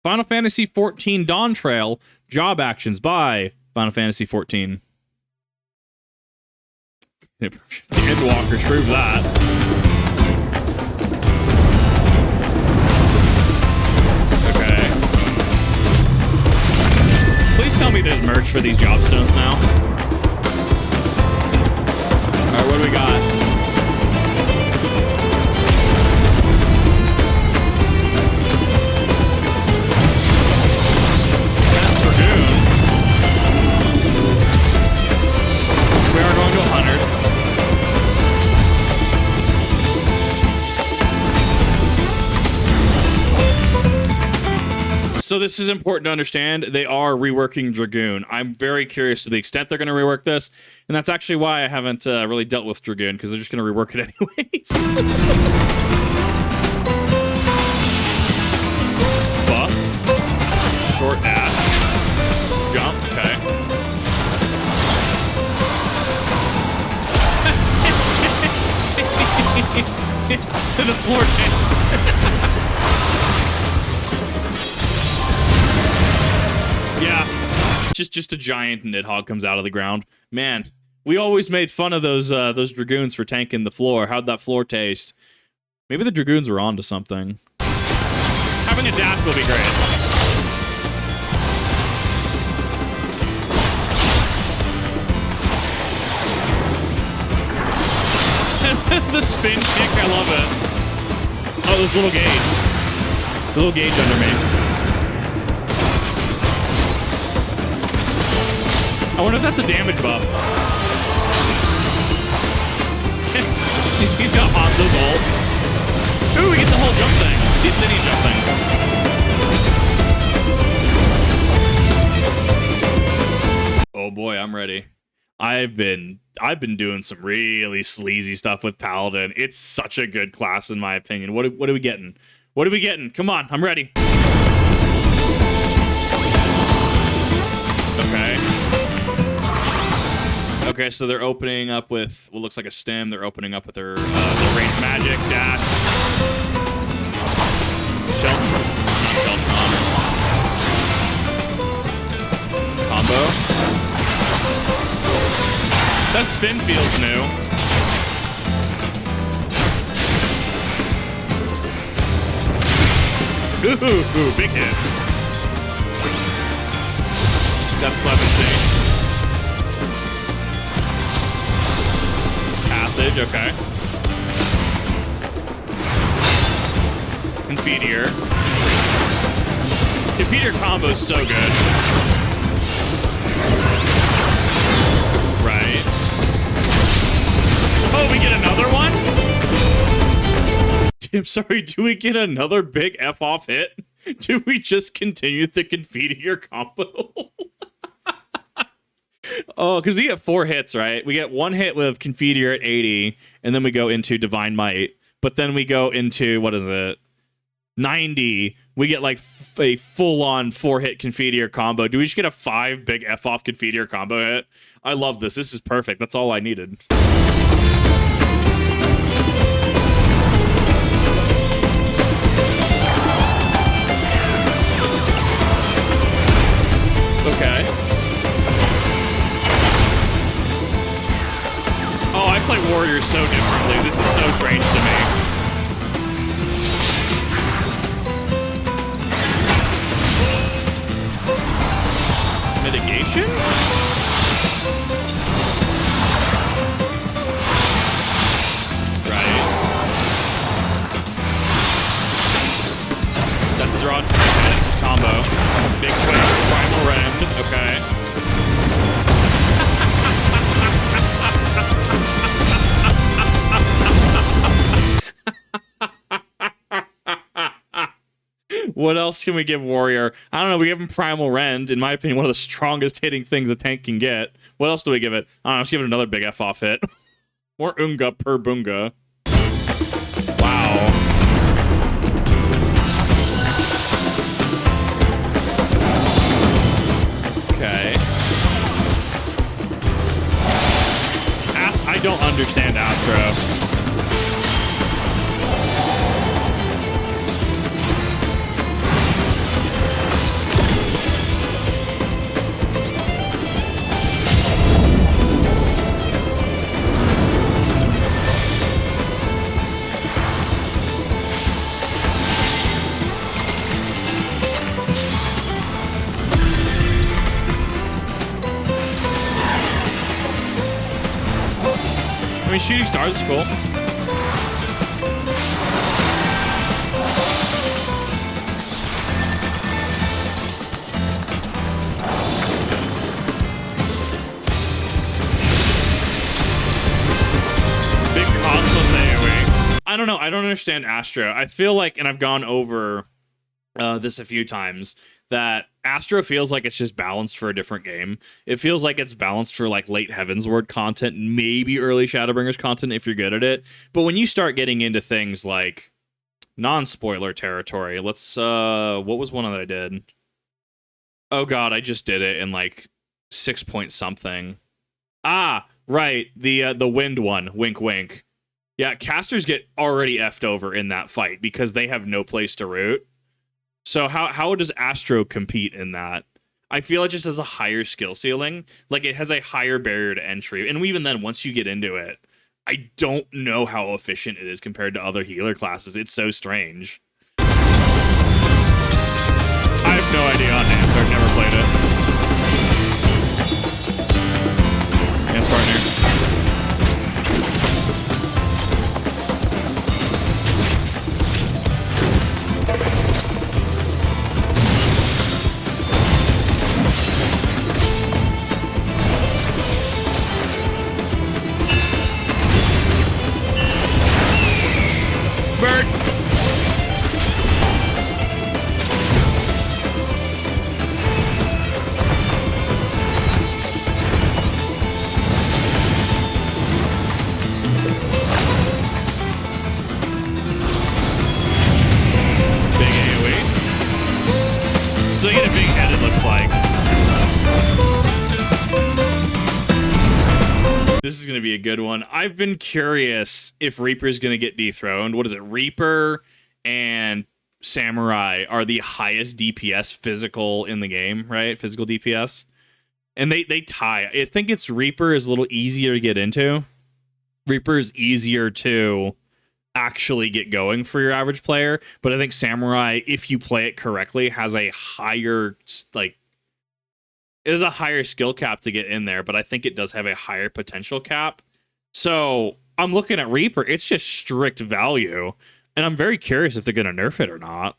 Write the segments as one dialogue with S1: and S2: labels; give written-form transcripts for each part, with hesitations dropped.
S1: Final Fantasy XIV Dawntrail, job actions by Final Fantasy XIV. Endwalker, prove that. Okay. Please tell me there's merch for these job stones now. Alright, what do we got? That's Dragoon. We are going to 100. So this is important to understand. They are reworking Dragoon. I'm very curious to the extent they're going to rework this, and that's actually why I haven't really dealt with Dragoon, because they're just going to rework it anyways. Buff. Short dash. Jump. Okay. The floor tank. Yeah, just a giant Nidhogg comes out of the ground. Man, we always made fun of those Dragoons for tanking the floor. How'd that floor taste? Maybe the Dragoons were onto something. Having a dash will be great. The spin kick, I love it. Oh, there's a little gauge. A little gauge under me. I wonder if that's a damage buff. He's got Hanzo's ult. Ooh, he gets the whole jump thing. The Obsidian jump thing. Oh boy, I'm ready. I've been doing some really sleazy stuff with Paladin. It's such a good class in my opinion. What are we getting? What are we getting? Come on, I'm ready. Okay. Okay, so they're opening up with what looks like a stem. They're opening up with their range magic, dash, Sheltron, not Sheltron, combo. That spin feels new. Ooh, big hit. That's clemency. Passage, okay. Confeteor. Confeteor combo is so good. Right. Oh, we get another one? I'm sorry, do we get another big F-off hit? Do we just continue the Confeteor combo? Oh, because we get 4 hits, right? We get 1 hit with Confeteor at 80, and then we go into Divine Might. But then we go into, what is it? 90. We get like a full-on 4-hit Confeteor combo. Do we just get a 5 big F-off Confeteor combo hit? I love this. This is perfect. That's all I needed. Okay. Oh, I play Warrior so differently. This is so strange to me. Mitigation? Right. That's his rod. That's his combo. Big quick. Primal Rend. Okay. What else can we give Warrior? I don't know. We give him Primal Rend. In my opinion, one of the strongest hitting things a tank can get. What else do we give it? I don't know. Let's give it another big F-off hit. More Unga per Bunga. Wow. Okay. I don't understand Astro. I mean, shooting stars is cool. Big Cosmos AoE. I don't know. I don't understand Astro. I feel like, and I've gone over this a few times, that Astro feels like it's just balanced for a different game. It feels like it's balanced for like late Heavensward content, maybe early Shadowbringers content if you're good at it. But when you start getting into things like non-spoiler territory, let's what was one that I did? Oh god, I just did it in like 6 point something. Ah, right, the wind one, wink wink. Yeah, casters get already effed over in that fight because they have no place to root. So how does Astro compete in that? I feel it just has a higher skill ceiling. Like, it has a higher barrier to entry. And even then, once you get into it, I don't know how efficient it is compared to other healer classes. It's so strange. I have no idea on Danc. I've never played it. Dance partner. So you get a big head, it looks like. This is going to be a good one. I've been curious if Reaper's going to get dethroned. What is it? Reaper and Samurai are the highest DPS physical in the game, right? Physical DPS. And they tie. I think it's Reaper is a little easier to get into. Reaper is easier to actually get going for your average player, but I think Samurai, if you play it correctly, has a higher, like, it is a higher skill cap to get in there, but I think it does have a higher potential cap. So I'm looking at Reaper, it's just strict value, and I'm very curious if they're going to nerf it or not.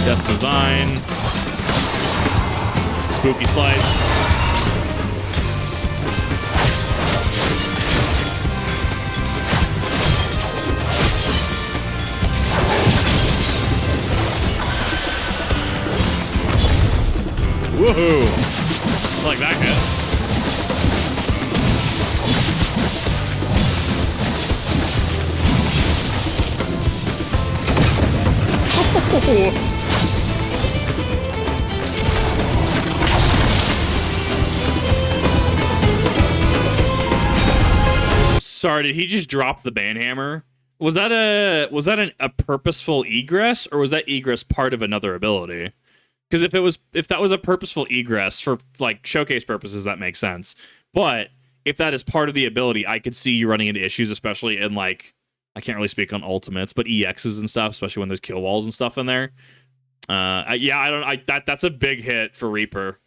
S1: Death's Design. Spooky Slice. Woohoo! I like that hit. Sorry, did he just drop the banhammer? Was that a purposeful egress, or was that egress part of another ability? Because if that was a purposeful egress for like showcase purposes, that makes sense. But if that is part of the ability, I could see you running into issues, especially in like, I can't really speak on ultimates, but EXs and stuff, especially when there's kill walls and stuff in there. That's a big hit for Reaper.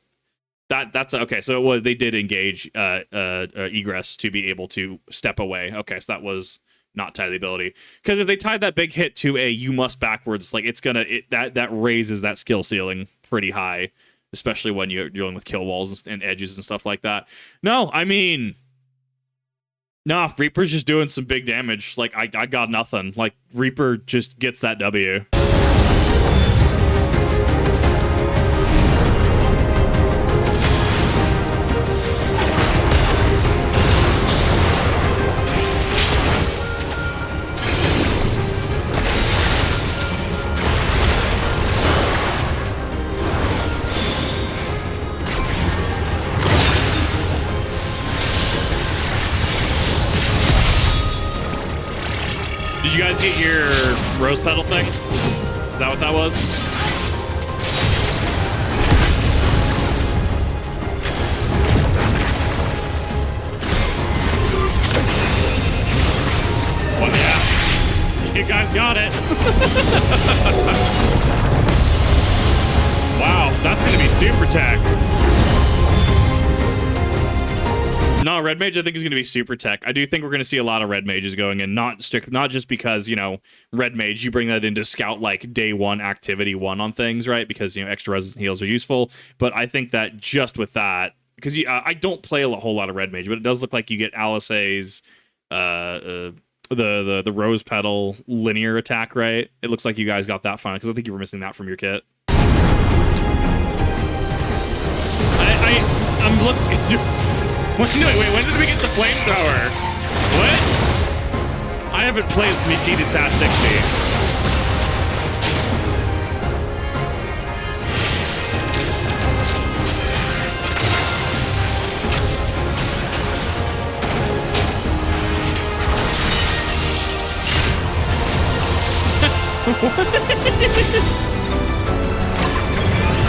S1: That's okay. So it was, they did engage egress to be able to step away. Okay, so that was not tied to the ability, because if they tied that big hit to a you must backwards, like that raises that skill ceiling pretty high, especially when you're dealing with kill walls and edges and stuff like that. No, I mean, no, Reaper's just doing some big damage. Like, I got nothing. Like, Reaper just gets that W. Did you guys get your rose petal thing? Is that what that was? Well, yeah. You guys got it. Wow, that's gonna be super tech. No, red mage I think is going to be super tech. I do think we're going to see a lot of red mages going in, not just because, you know, red mage, you bring that into scout like day one activity one on things, right? Because, you know, extra resistance heals are useful. But I think that just with that, because I don't play a whole lot of red mage, but it does look like you get Alice's the rose petal linear attack, right? It looks like you guys got that fine because I think you were missing that from your kit. I'm looking. What you doing? Wait, when did we get the flamethrower? What? I haven't played as Vegeta's past 60.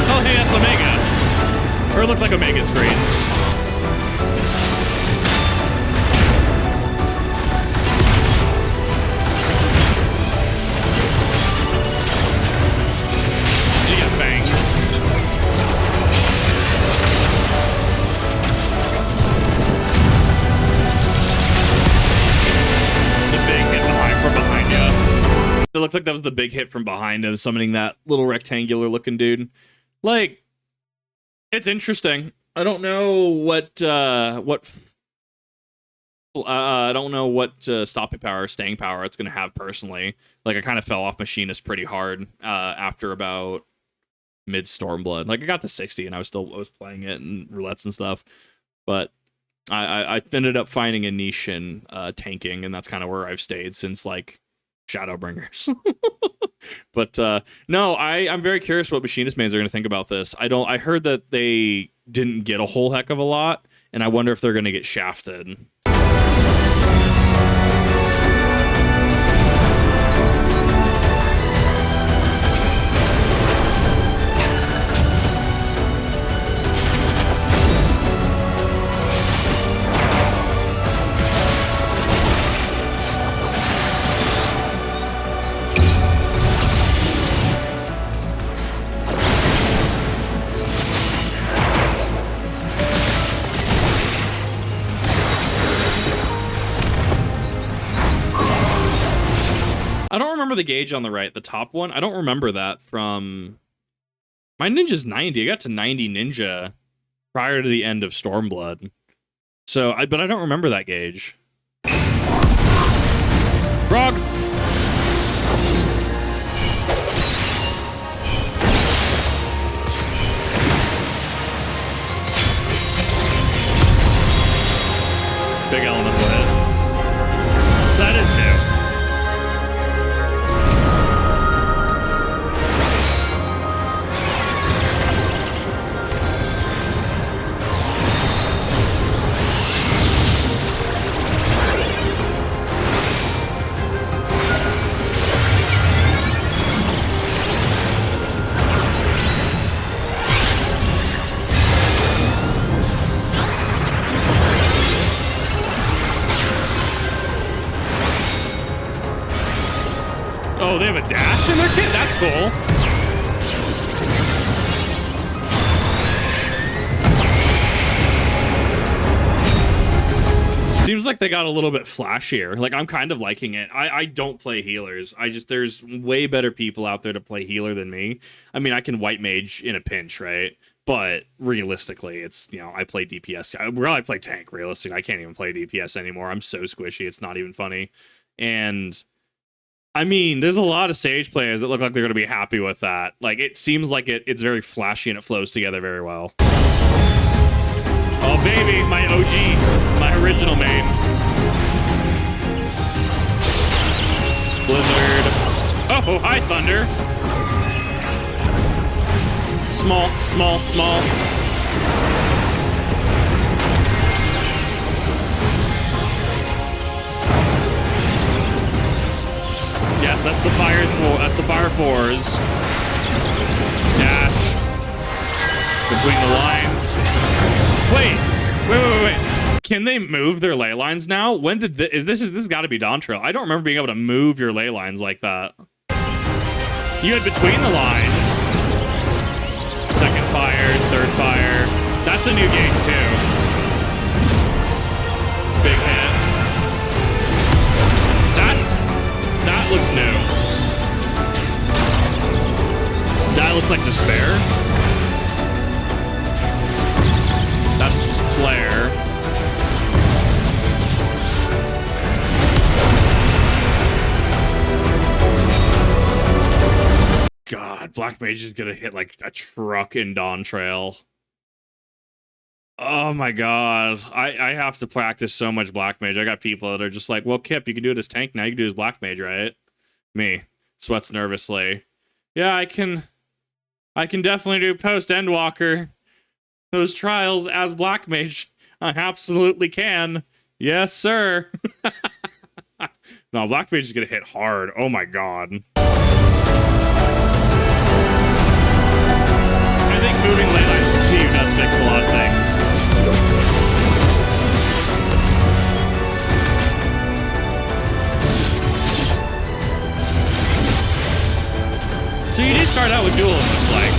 S1: Oh, hey, that's Omega. Or it looked like Omega screens. It looks like that was the big hit from behind him, summoning that little rectangular looking dude. Like, it's interesting. I don't know what stopping power or staying power it's gonna have personally. Like, I kind of fell off Machinist pretty hard after about mid Stormblood. Like, I got to 60 and I was playing it and roulettes and stuff, but I ended up finding a niche in tanking, and that's kind of where I've stayed since like Shadowbringers. But no, I'm very curious what Machinist mains are going to think about this. I heard that they didn't get a whole heck of a lot, and I wonder if they're going to get shafted. I don't remember the gauge on the right, the top one. I don't remember that from... My ninja's 90. I got to 90 ninja prior to the end of Stormblood. So, but I don't remember that gauge. Frog! Big elemental hit. So I didn't know. Oh, they have a dash in their kit? That's cool. Seems like they got a little bit flashier. Like, I'm kind of liking it. I don't play healers. there's way better people out there to play healer than me. I mean, I can white mage in a pinch, right? But realistically, it's, you know, I play DPS. I play tank, realistically. I can't even play DPS anymore. I'm so squishy, it's not even funny. And... I mean, there's a lot of Sage players that look like they're going to be happy with that. Like, it seems like it's very flashy and it flows together very well. Oh, baby, my OG, my original main. Blizzard. Oh, hi, Thunder. Small, small, small. Yes, that's the fire. That's the fire fours. Dash between the lines. Wait. Can they move their ley lines now? When did this got to be Dawntrail? I don't remember being able to move your ley lines like that. You had between the lines. Second fire, third fire. That's a new gauge too. Big hit. That looks new. That looks like Despair. That's Flare. God, Black Mage is gonna hit like a truck in Dawntrail. Oh my god. I have to practice so much Black Mage. I got people that are just like, well, Kip, you can do it as tank now. You can do it as Black Mage, right? Me. Sweats nervously. Yeah, I can definitely do post Endwalker. Those trials as Black Mage. I absolutely can. Yes, sir. No, Black Mage is gonna hit hard. Oh my god. I think moving late lines to you does fix a lot of things. So you did start out with Duel, it looks like.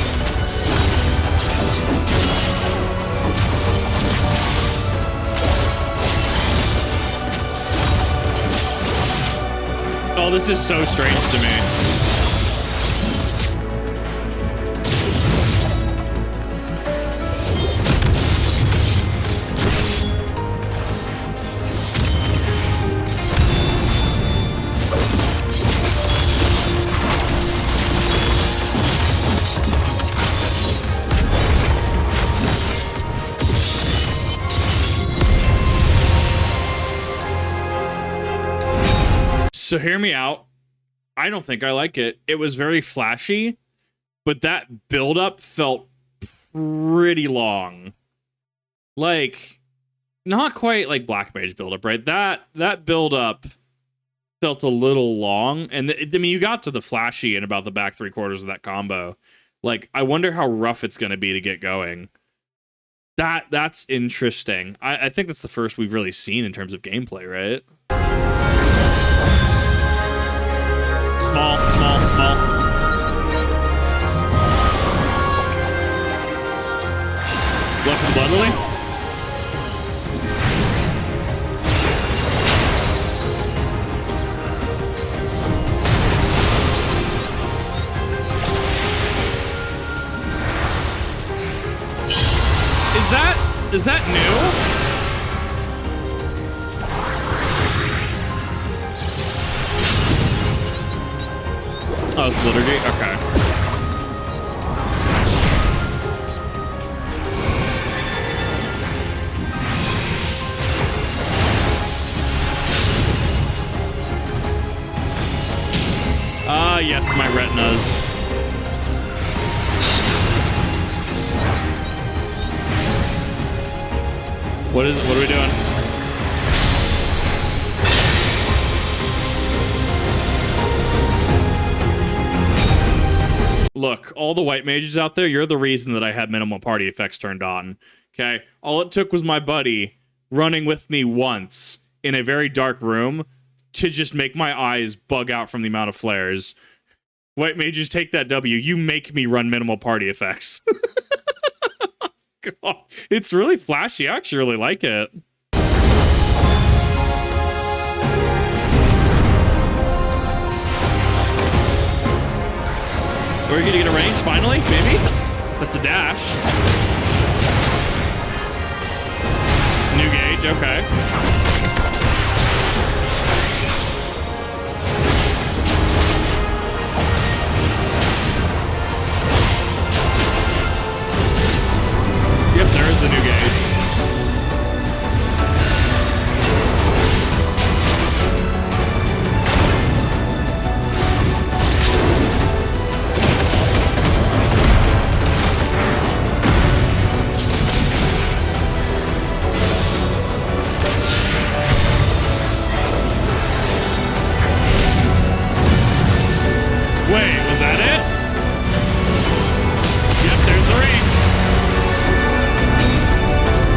S1: Oh, this is so strange to me. So hear me out. I don't think I like it. It was very flashy, but that build-up felt pretty long. Like, not quite like Black Mage build-up, right? That build-up felt a little long. And I mean, you got to the flashy in about the back 3/4 of that combo. Like, I wonder how rough it's going to be to get going. That's interesting. I think that's the first we've really seen in terms of gameplay, right? Small. Welcome, Bloodlily. Is that new? Oh, it's Liturgy? Okay. Ah, yes, my retinas. What is it? What are we doing? Look, all the white mages out there, you're the reason that I had minimal party effects turned on. Okay? All it took was my buddy running with me once in a very dark room to just make my eyes bug out from the amount of flares. White mages, take that W. You make me run minimal party effects. God, it's really flashy. I actually really like it. Are we gonna get a range finally? Maybe? That's a dash. New gauge, okay. Yep, there is the new gauge. Wait, was that it? Yep, there's the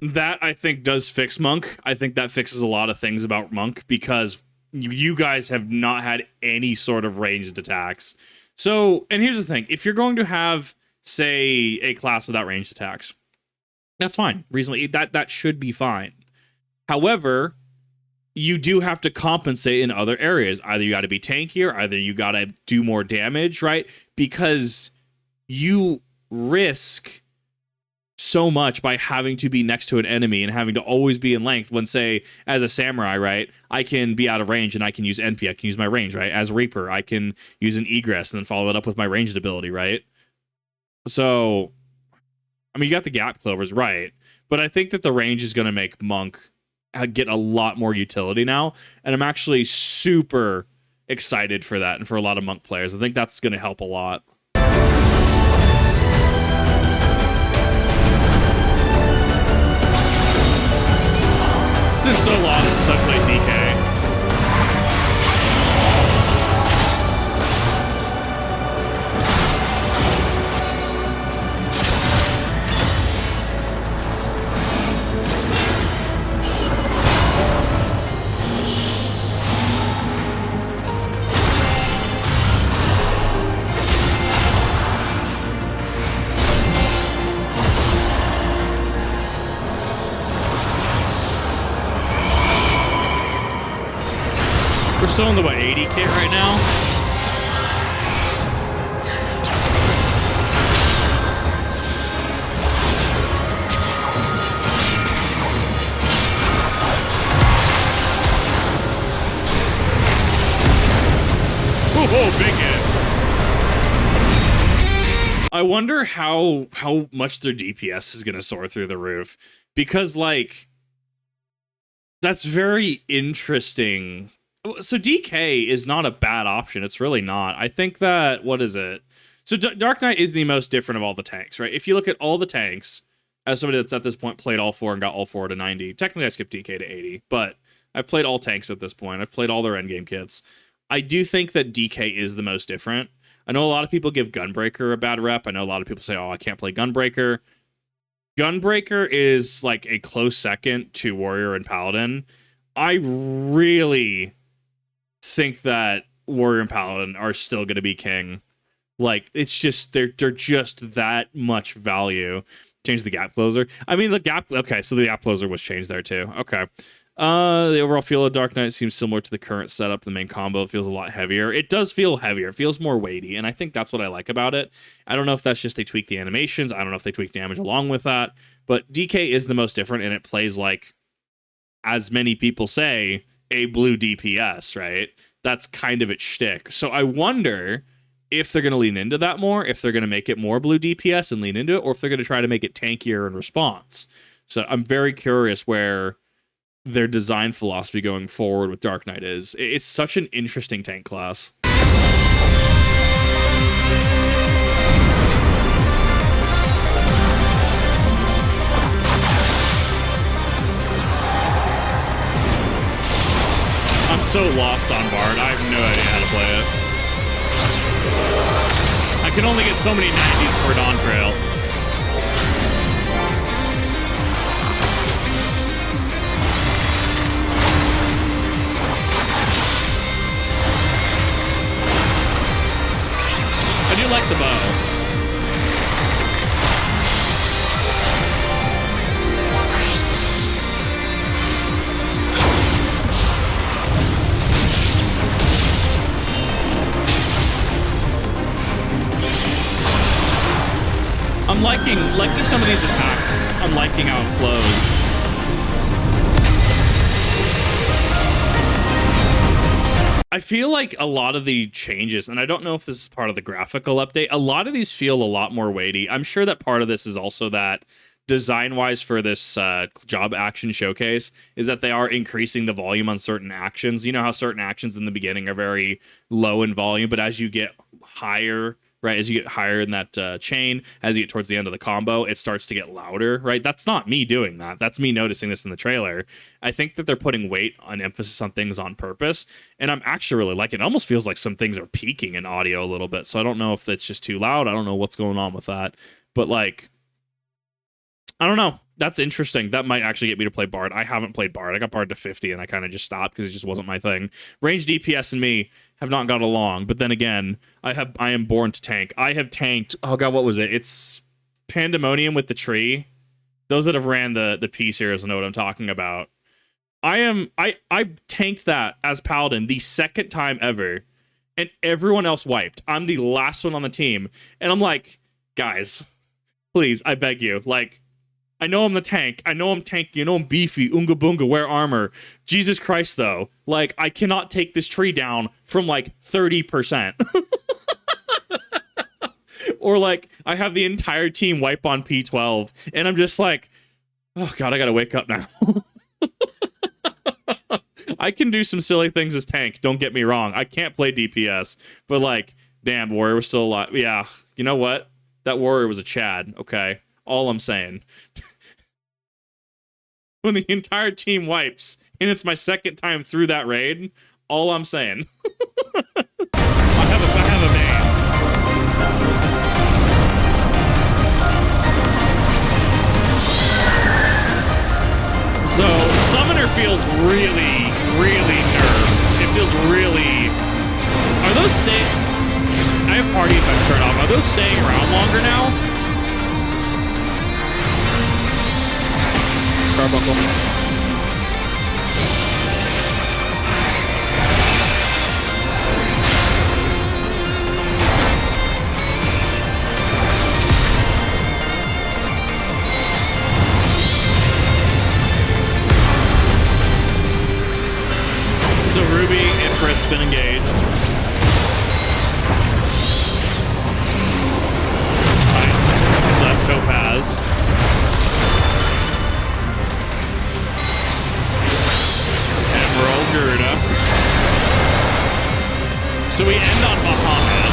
S1: ring. That, I think, does fix Monk. I think that fixes a lot of things about Monk because you guys have not had any sort of ranged attacks. So, and here's the thing. If you're going to have, say, a class without ranged attacks, that's fine. Reasonably, that should be fine. However, you do have to compensate in other areas. Either you got to be tankier, either you got to do more damage, right? Because you risk so much by having to be next to an enemy and having to always be in length when, say, as a samurai, right, I can be out of range and I can use NP, I can use my range, right? As Reaper, I can use an egress and then follow it up with my ranged ability, right? So, I mean, you got the gap clovers, right? But I think that the range is going to make Monk get a lot more utility now, and I'm actually super excited for that and for a lot of Monk players. I think that's going to help a lot. It's been so long since I played DK. We're still in the, what, 80 kit right now? Whoa, big hit. I wonder how much their DPS is going to soar through the roof. Because, like, that's very interesting. So DK is not a bad option. It's really not. I think that, what is it? So Dark Knight is the most different of all the tanks, right? If you look at all the tanks, as somebody that's at this point played all four and got all four to 90, technically I skipped DK to 80, but I've played all tanks at this point. I've played all their endgame kits. I do think that DK is the most different. I know a lot of people give Gunbreaker a bad rep. I know a lot of people say, oh, I can't play Gunbreaker. Gunbreaker is like a close second to Warrior and Paladin. I really think that Warrior and Paladin are still going to be king. Like, it's just, they're just that much value. Change the gap closer. I mean, the gap, okay, so the gap closer was changed there too. Okay. The overall feel of Dark Knight seems similar to the current setup. The main combo feels a lot heavier. It does feel heavier. It feels more weighty, and I think that's what I like about it. I don't know if that's just they tweak the animations. I don't know if they tweak damage along with that, but DK is the most different, and it plays like, as many people say, a blue DPS, right? That's kind of its shtick. So I wonder if they're going to lean into that more, if they're going to make it more blue DPS and lean into it, or if they're going to try to make it tankier in response. So I'm very curious where their design philosophy going forward with Dark Knight is. It's such an interesting tank class. I'm so lost on Bard. I have no idea how to play it. I can only get so many 90s for Dawntrail. I do like the bow. I'm liking some of these attacks. I'm liking how it flows. I feel like a lot of the changes, and I don't know if this is part of the graphical update, a lot of these feel a lot more weighty. I'm sure that part of this is also that design-wise for this job action showcase is that they are increasing the volume on certain actions. You know how certain actions in the beginning are very low in volume, but as you get higher, right, as you get higher in that chain, as you get towards the end of the combo, it starts to get louder, right? That's not me doing that. That's me noticing this in the trailer. I think that they're putting weight on emphasis on things on purpose, and I'm actually really liking it. It almost feels like some things are peaking in audio a little bit, so I don't know if it's just too loud. I don't know what's going on with that, but like, I don't know. That's interesting. That might actually get me to play Bard. I haven't played Bard. I got Bard to 50, and I kind of just stopped because it just wasn't my thing. Range DPS and me have not got along, but then again, I am born to tank. I have tanked, oh god, what was it? It's Pandemonium with the tree. Those that have ran the P series know what I'm talking about. I tanked that as Paladin the second time ever, and everyone else wiped. I'm the last one on the team, and I'm like, guys, please, I beg you, like, I know I'm the tank. I know I'm tanky. You know I'm beefy. Oonga boonga, wear armor. Jesus Christ, though. Like, I cannot take this tree down from, like, 30%. Or, like, I have the entire team wipe on P12, and I'm just like, oh, God, I gotta wake up now. I can do some silly things as tank, don't get me wrong. I can't play DPS, but, like, damn, Warrior was still alive. Yeah, you know what? That Warrior was a Chad, okay? All I'm saying. When the entire team wipes, and it's my second time through that raid, all I'm saying. I have a main. So, Summoner feels really, really nerfed. It feels really... Are those staying... I have party effects turned off. Are those staying around longer now? Carbuncle. So Ruby, Ifrit's been engaged. Right. So that's Topaz. Emerald, Garuda. So we end on Bahamut.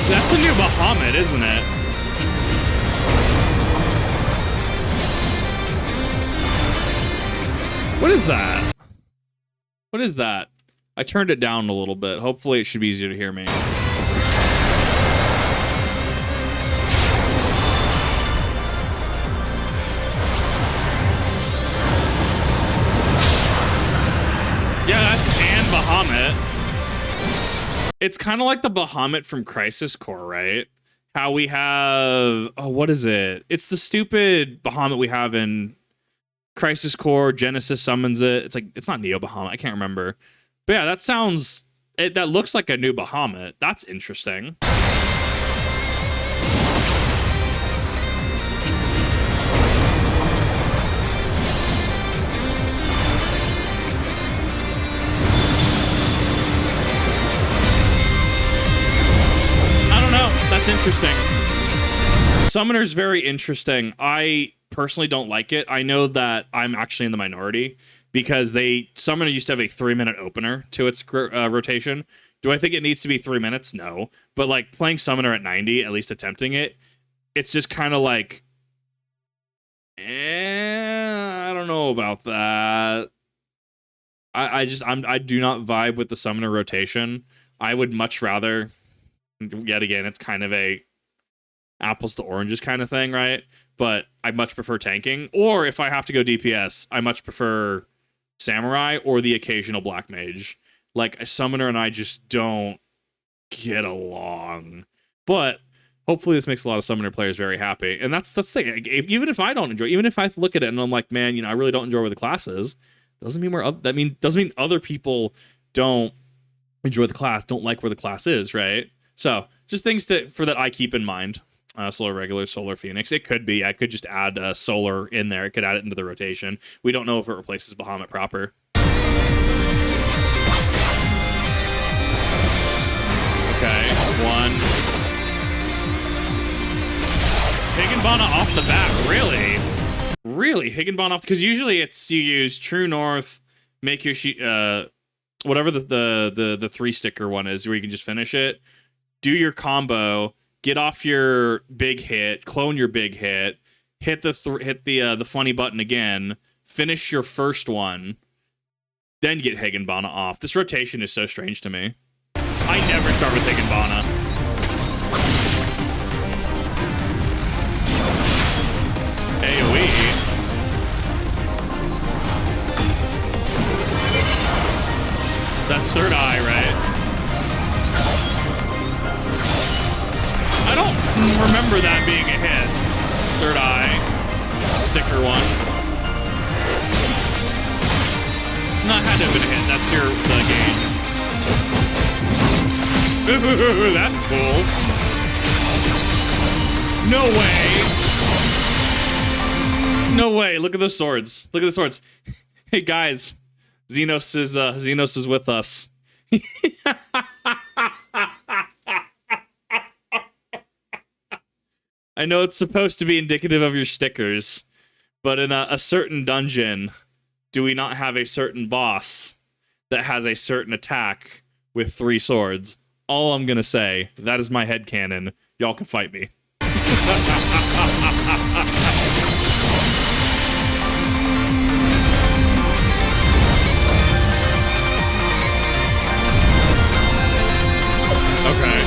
S1: That's a new Bahamut, isn't it? What is that? What is that? I turned it down a little bit. Hopefully it should be easier to hear me. Yeah, that's and Bahamut. It's kind of like the Bahamut from Crisis Core, right? How we have... Oh, what is it? It's the stupid Bahamut we have in Crisis Core. Genesis summons it. It's like... It's not Neo Bahamut. I can't remember. But yeah, that sounds... that looks like a new Bahamut. That's interesting. That's interesting. Summoner's very interesting. I personally don't like it. I know that I'm actually in the minority because Summoner used to have a 3-minute opener to its rotation. Do I think it needs to be 3 minutes? No. But like playing Summoner at 90, at least attempting it, it's just kind of like, I don't know about that. I do not vibe with the Summoner rotation. I would much rather... Yet again, it's kind of a apples to oranges kind of thing, right? But I much prefer tanking. Or if I have to go DPS, I much prefer Samurai or the occasional Black Mage. Like, a Summoner and I just don't get along. But hopefully this makes a lot of Summoner players very happy. And that's the thing. Like, even if I don't enjoy, even if I look at it and I'm like, man, you know, I really don't enjoy where the class is, doesn't mean other people don't enjoy the class, don't like where the class is, right? So, just things for that I keep in mind. Solar Regular, Solar Phoenix. It could be. I could just add Solar in there. It could add it into the rotation. We don't know if it replaces Bahamut proper. Okay, one. Higginbana off the bat, really? Really? Higginbana off... Because usually it's you use True North, make your... whatever the 3-sticker one is, where you can just finish it. Do your combo, get off your big hit, clone your big hit, hit the funny button again, finish your first one, then get Higginbana off. This rotation is so strange to me. I never start with Higginbana. AoE. So that's third eye, right? sticker one. Not had to have been a hit. That's the game. Ooh, that's cool. No way. No way. Look at the swords. Look at the swords. Hey guys, Xenos is with us. I know it's supposed to be indicative of your stickers, but in a certain dungeon, do we not have a certain boss that has a certain attack with 3 swords? All I'm gonna say, that is my headcanon. Y'all can fight me. Okay.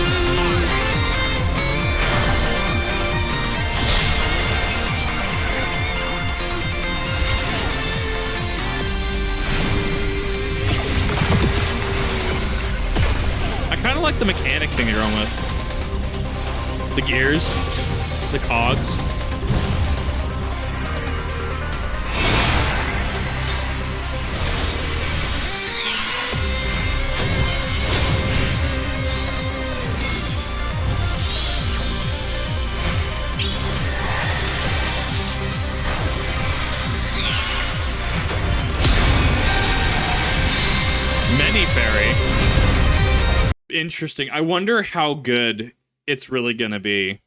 S1: I kind of like the mechanic thing they're going with. The gears, the cogs. Many fairy. Interesting. I wonder how good it's really gonna be.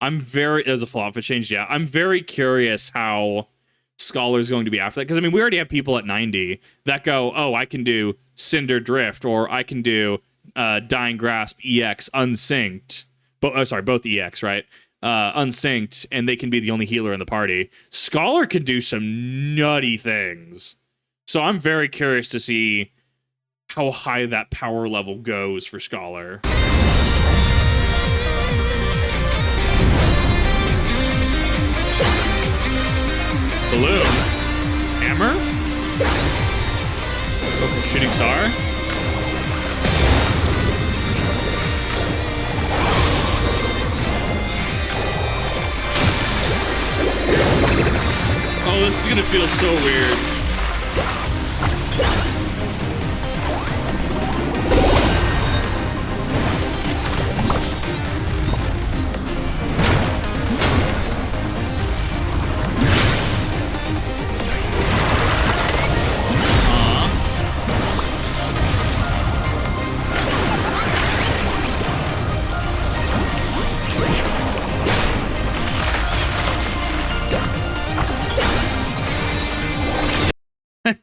S1: There's a flaw if it changed, yeah. I'm very curious how Scholar's going to be after that. Because, I mean, we already have people at 90 that go, oh, I can do Cinder Drift, or I can do Dying Grasp EX unsynced. Both EX, right? Unsynced, and they can be the only healer in the party. Scholar can do some nutty things. So I'm very curious to see how high that power level goes for Scholar. Balloon. Hammer? Go for Shooting Star. Oh, this is gonna feel so weird.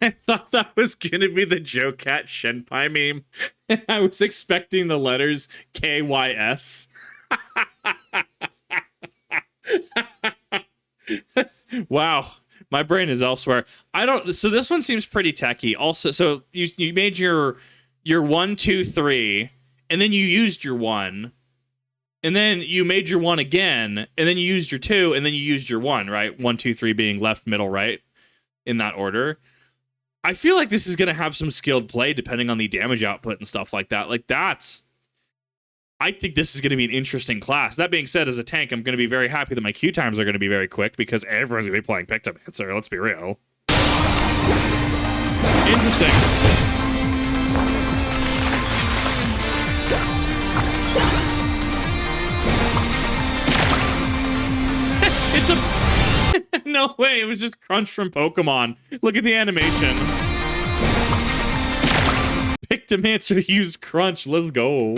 S1: I thought that was gonna be the Joe Cat Shenpai meme. I was expecting the letters KYS. Wow, my brain is elsewhere. So this one seems pretty techy. Also, so you made your 1, 2, 3, and then you used your 1, and then you made your 1 again, and then you used your 2, and then you used your 1. Right, 1, 2, 3 being left, middle, right, in that order. I feel like this is going to have some skilled play depending on the damage output and stuff like that. I think this is going to be an interesting class. That being said, as a tank, I'm going to be very happy that my Q times are going to be very quick because everyone's going to be playing Pictomancer. Let's be real. Interesting. It's a... No way, it was just Crunch from Pokemon. Look at the animation. Pictomancer used Crunch, let's go.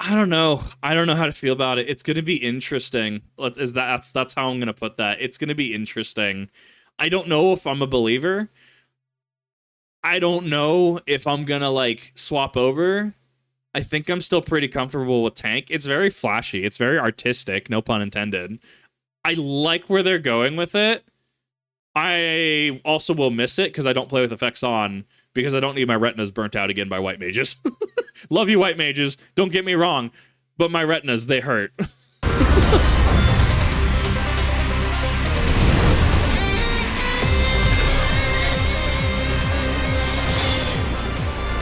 S1: I don't know. I don't know how to feel about it. It's going to be interesting. That's how I'm going to put that. It's going to be interesting. I don't know if I'm a believer. I don't know if I'm going to swap over. I think I'm still pretty comfortable with tank. It's very flashy. It's very artistic, no pun intended. I like where they're going with it. I also will miss it because I don't play with effects on, because I don't need my retinas burnt out again by white mages. Love you, white mages. Don't get me wrong, but my retinas, they hurt.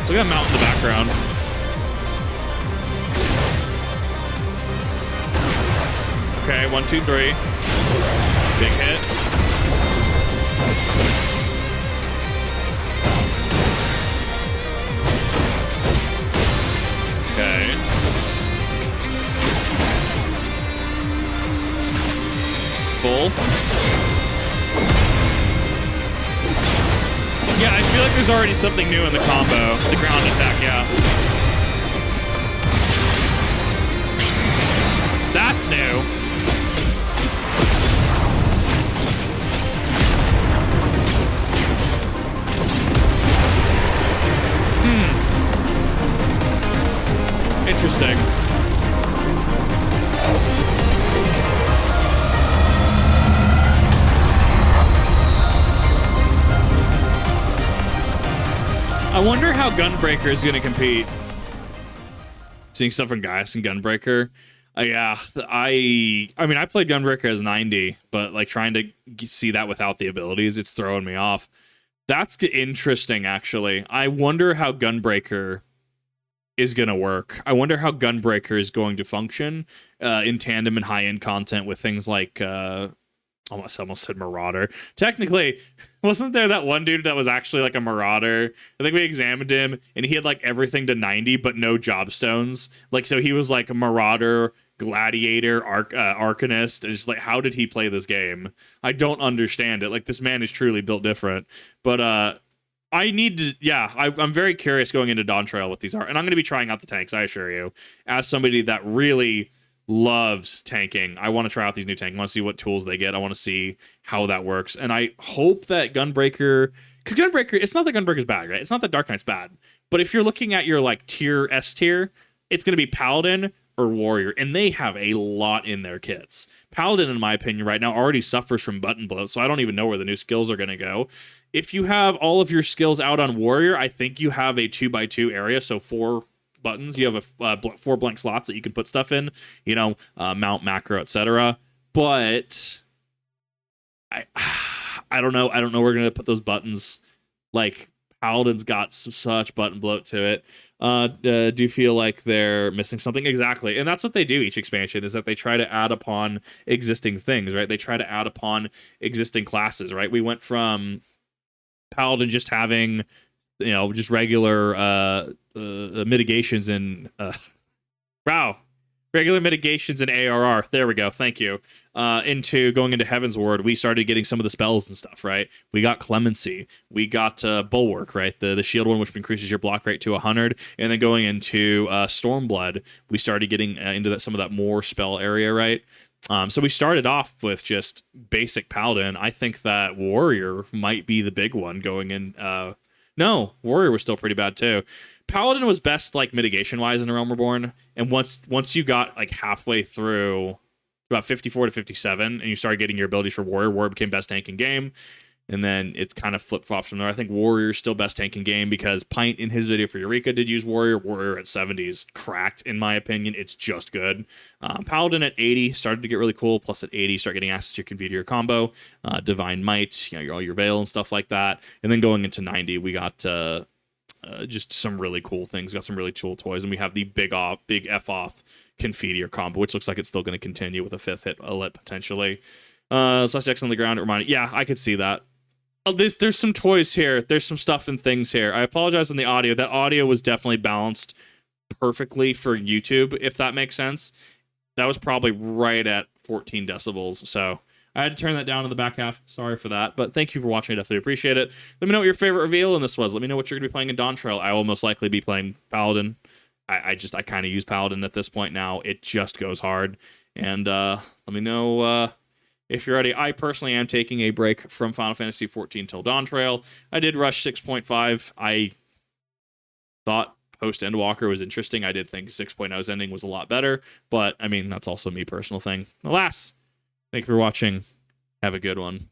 S1: Look at that mountain in the background. Okay, 1, 2, 3. Big hit. Okay. Full. Yeah, I feel like there's already something new in the combo. The ground attack, yeah. That's new. Interesting. I wonder how Gunbreaker is going to compete. Seeing stuff from Gaius and Gunbreaker. Yeah, I mean, I played Gunbreaker as 90, but like trying to see that without the abilities, it's throwing me off. That's interesting, actually. I wonder how Gunbreaker is going to work. I wonder how Gunbreaker is going to function in tandem and high-end content with things like... almost said Marauder. Technically, wasn't there that one dude that was actually like a Marauder? I think we examined him, and he had like everything to 90, but no job stones. Like, so he was like a Marauder, Gladiator, Arcanist. And just like, how did he play this game? I don't understand it. Like, this man is truly built different. But I need to, yeah, I'm very curious going into Dawntrail what these are. And I'm going to be trying out the tanks, I assure you. As somebody that really loves tanking, I want to try out these new tanks. I want to see what tools they get. I want to see how that works. And I hope that Gunbreaker, because Gunbreaker, it's not that Gunbreaker's bad, right? It's not that Dark Knight's bad. But if you're looking at your like tier, S tier, it's going to be Paladin or Warrior. And they have a lot in their kits. Paladin, in my opinion, right now already suffers from button bloat. So I don't even know where the new skills are going to go. If you have all of your skills out on Warrior, I think you have a 2x2 area. So 4 buttons. You have a 4 blank slots that you can put stuff in, you know, mount, macro, etc. But I don't know. I don't know where we're gonna put those buttons. Like, Paladin's got such button bloat to it. Do you feel like they're missing something? Exactly. And that's what they do each expansion, is that they try to add upon existing things, right? They try to add upon existing classes, right? We went from Paladin just having, you know, just regular mitigations and regular mitigations and ARR. There we go. Thank you. Into going into Heaven's Ward, we started getting some of the spells and stuff, right? We got Clemency. We got Bulwark, right? The shield one, which increases your block rate to 100. And then going into Stormblood, we started getting into some of that more spell area, right? So we started off with just basic Paladin. I think that Warrior might be the big one going in. No, Warrior was still pretty bad too. Paladin was best like mitigation wise in A Realm Reborn, and once you got like halfway through about 54 to 57, and you started getting your abilities for Warrior became best tank in game, and then it kind of flip flops from there. I think Warrior's still best tank in game because Pint in his video for Eureka did use Warrior. Warrior at 70 is cracked in my opinion. It's just good. Paladin at 80 started to get really cool. Plus at 80, start getting access to your Confucius combo, Divine Might, you know, all your Veil and stuff like that. And then going into 90, we got just some really cool things. Got some really cool toys, and we have the big F off Confucius combo, which looks like it's still going to continue with a 5th hit lit potentially. Sussex on the ground. It reminded, yeah, I could see that. There's some toys here. There's some stuff and things here. I apologize on the audio. That audio was definitely balanced perfectly for YouTube, if that makes sense. That was probably right at 14 decibels. So I had to turn that down in the back half. Sorry for that. But thank you for watching. I definitely appreciate it. Let me know what your favorite reveal in this was. Let me know what you're going to be playing in Dawntrail. I will most likely be playing Paladin. I kind of use Paladin at this point now. It just goes hard. And let me know... if you're ready. I personally am taking a break from Final Fantasy XIV till Dawntrail. I did rush 6.5. I thought post Endwalker was interesting. I did think 6.0's ending was a lot better, but I mean, that's also me personal thing. Alas, thank you for watching. Have a good one.